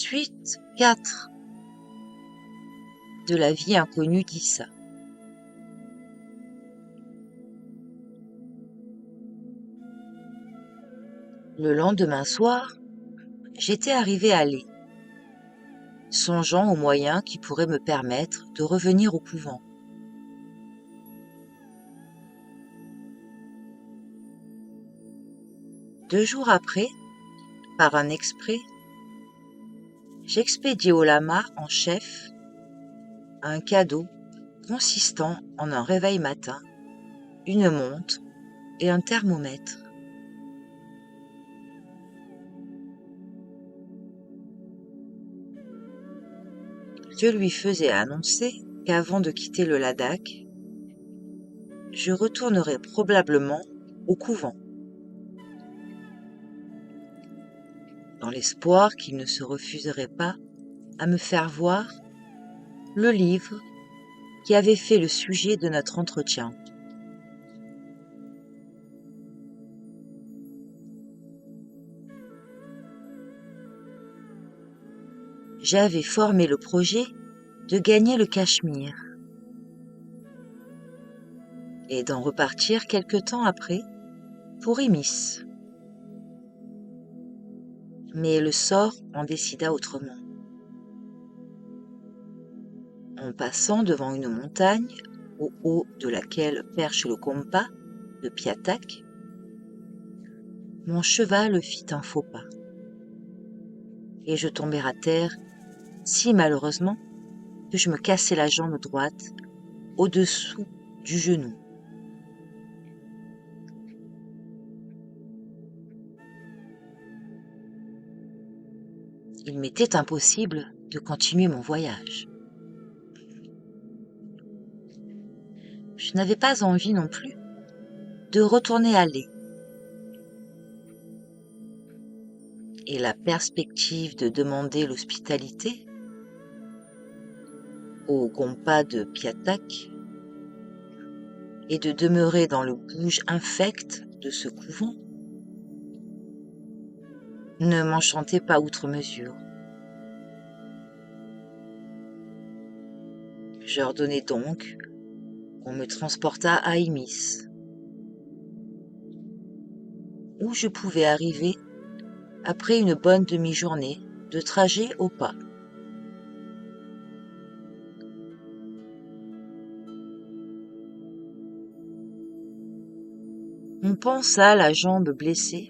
Suite 4 de la vie inconnue d'Issa. Le lendemain soir, j'étais arrivée à Lé, songeant aux moyens qui pourraient me permettre de revenir au couvent. Deux jours après, par un exprès, j'expédiai au lama en chef un cadeau consistant en un réveil matin, une montre et un thermomètre. Je lui faisais annoncer qu'avant de quitter le Ladakh, je retournerais probablement au couvent, dans l'espoir qu'il ne se refuserait pas à me faire voir le livre qui avait fait le sujet de notre entretien. J'avais formé le projet de gagner le Cachemire et d'en repartir quelque temps après pour Imis. Mais le sort en décida autrement. En passant devant une montagne, au haut de laquelle perche le Kompa de Piatak, mon cheval fit un faux pas, et je tombai à terre si malheureusement que je me cassai la jambe droite au-dessous du genou. Il m'était impossible de continuer mon voyage. Je n'avais pas envie non plus de retourner à Lé. Et la perspective de demander l'hospitalité au Kompa de Piatak et de demeurer dans le bouge infect de ce couvent ne m'enchantait pas outre mesure. J'ordonnai donc qu'on me transportât à Imis, où je pouvais arriver après une bonne demi-journée de trajet au pas. On pansa la jambe blessée,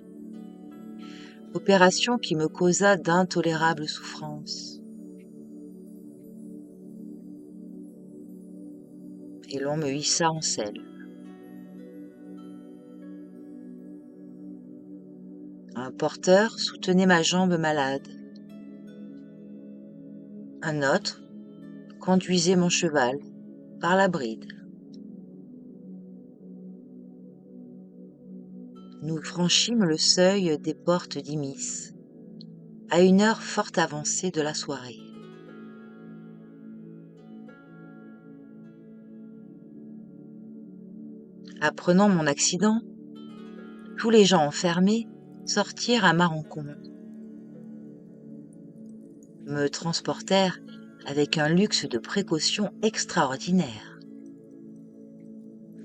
opération qui me causa d'intolérables souffrances. Et l'on me hissa en selle. Un porteur soutenait ma jambe malade. Un autre conduisait mon cheval par la bride. Nous franchîmes le seuil des portes d'Imis, à une heure fort avancée de la soirée. Apprenant mon accident, tous les gens enfermés sortirent à ma rencontre, me transportèrent avec un luxe de précaution extraordinaire,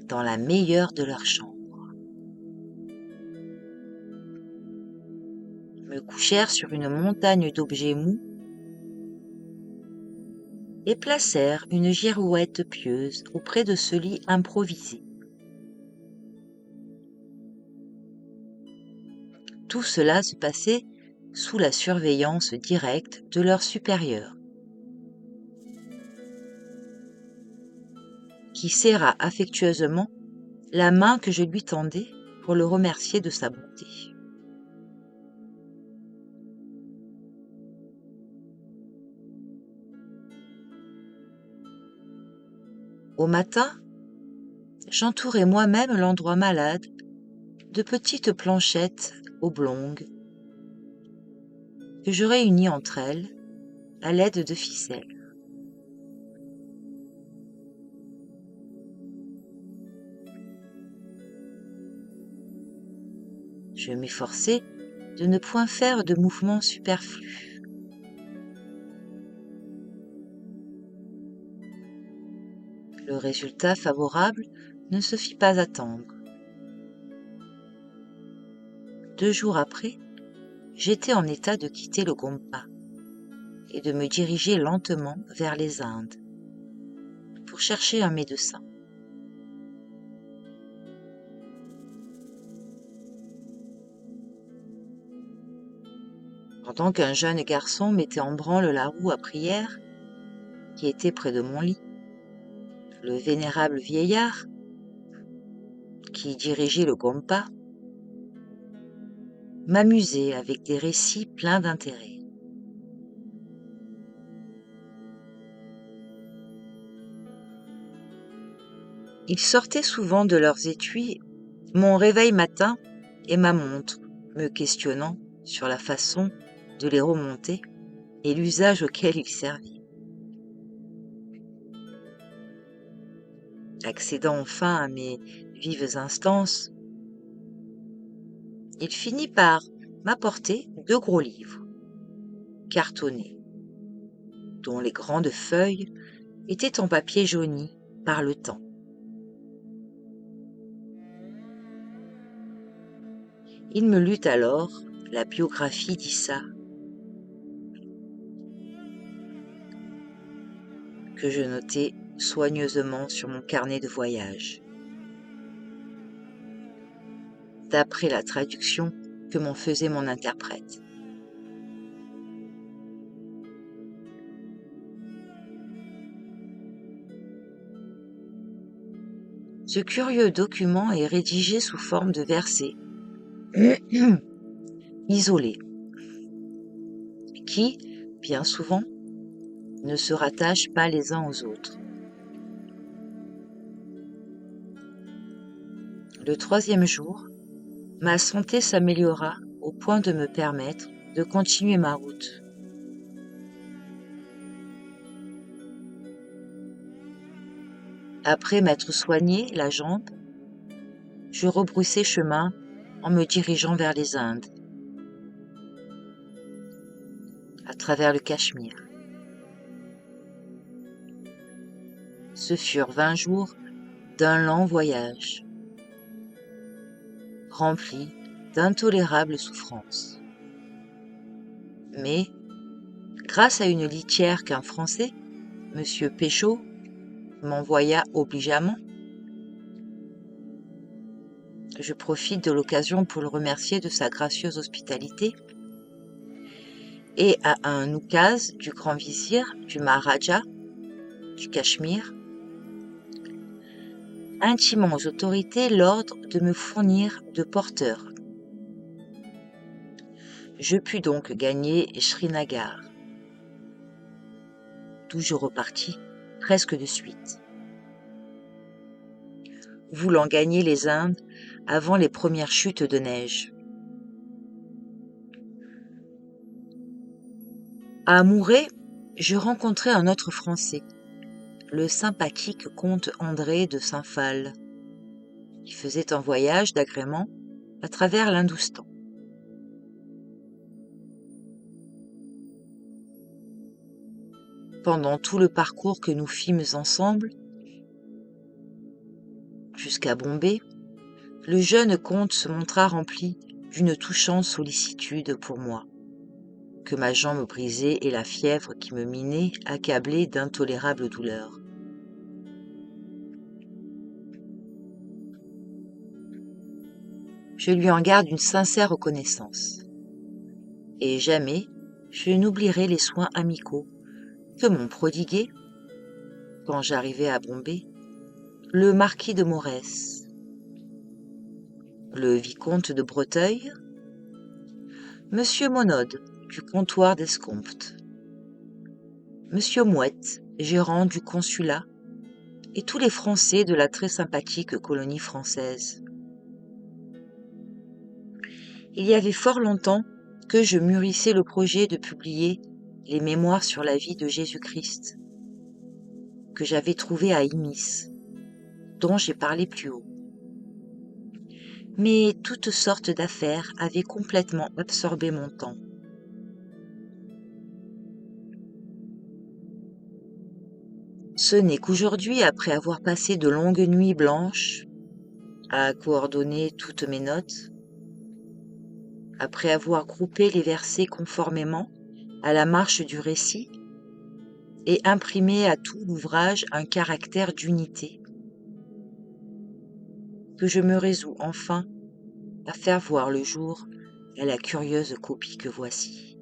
dans la meilleure de leurs chambres. Me couchèrent sur une montagne d'objets mous et placèrent une girouette pieuse auprès de ce lit improvisé. Tout cela se passait sous la surveillance directe de leur supérieur, qui serra affectueusement la main que je lui tendais pour le remercier de sa bonté. Au matin, j'entourai moi-même l'endroit malade de petites planchettes oblongues que je réunis entre elles à l'aide de ficelles. Je m'efforçai de ne point faire de mouvements superflus. résultat favorable ne se fit pas attendre. 2 jours après, j'étais en état de quitter le Gompa et de me diriger lentement vers les Indes pour chercher un médecin. Pendant qu'un jeune garçon mettait en branle la roue à prière qui était près de mon lit, le vénérable vieillard qui dirigeait le Gompa m'amusait avec des récits pleins d'intérêt. Ils sortaient souvent de leurs étuis mon réveil matin et ma montre, me questionnant sur la façon de les remonter et l'usage auquel ils servaient. Accédant enfin à mes vives instances, il finit par m'apporter 2 gros livres, cartonnés, dont les grandes feuilles étaient en papier jauni par le temps. Il me lut alors la biographie d'Issa, que je notais soigneusement sur mon carnet de voyage, d'après la traduction que m'en faisait mon interprète. Ce curieux document est rédigé sous forme de versets isolés, qui, bien souvent, ne se rattachent pas les uns aux autres. Le 3e jour, ma santé s'améliora au point de me permettre de continuer ma route. Après m'être soigné la jambe, je rebroussai chemin en me dirigeant vers les Indes, à travers le Cachemire. Ce furent 20 jours d'un lent voyage, rempli d'intolérables souffrances. Mais, grâce à une litière qu'un Français, M. Péchaud, m'envoya obligeamment, je profite de l'occasion pour le remercier de sa gracieuse hospitalité, et à un oukase du grand vizir du Maharaja du Cachemire, intimant aux autorités l'ordre de me fournir de porteurs. Je pus donc gagner Srinagar, d'où je repartis presque de suite, voulant gagner les Indes avant les premières chutes de neige. À Mouret, je rencontrai un autre Français, le sympathique comte André de Saint-Phal, qui faisait un voyage d'agrément à travers l'Hindoustan. Pendant tout le parcours que nous fîmes ensemble, jusqu'à Bombay, le jeune comte se montra rempli d'une touchante sollicitude pour moi, que ma jambe brisée et la fièvre qui me minait accablaient d'intolérables douleurs. Je lui en garde une sincère reconnaissance, et jamais je n'oublierai les soins amicaux que m'ont prodigués, quand j'arrivai à Bombay, le marquis de Morès, le vicomte de Breteuil, monsieur Monod du comptoir d'Escompte, monsieur Mouette, gérant du consulat, et tous les Français de la très sympathique colonie française. Il y avait fort longtemps que je mûrissais le projet de publier les mémoires sur la vie de Jésus-Christ, que j'avais trouvé à Imis, dont j'ai parlé plus haut. Mais toutes sortes d'affaires avaient complètement absorbé mon temps. Ce n'est qu'aujourd'hui, après avoir passé de longues nuits blanches, à coordonner toutes mes notes, après avoir groupé les versets conformément à la marche du récit et imprimé à tout l'ouvrage un caractère d'unité, que je me résous enfin à faire voir le jour à la curieuse copie que voici.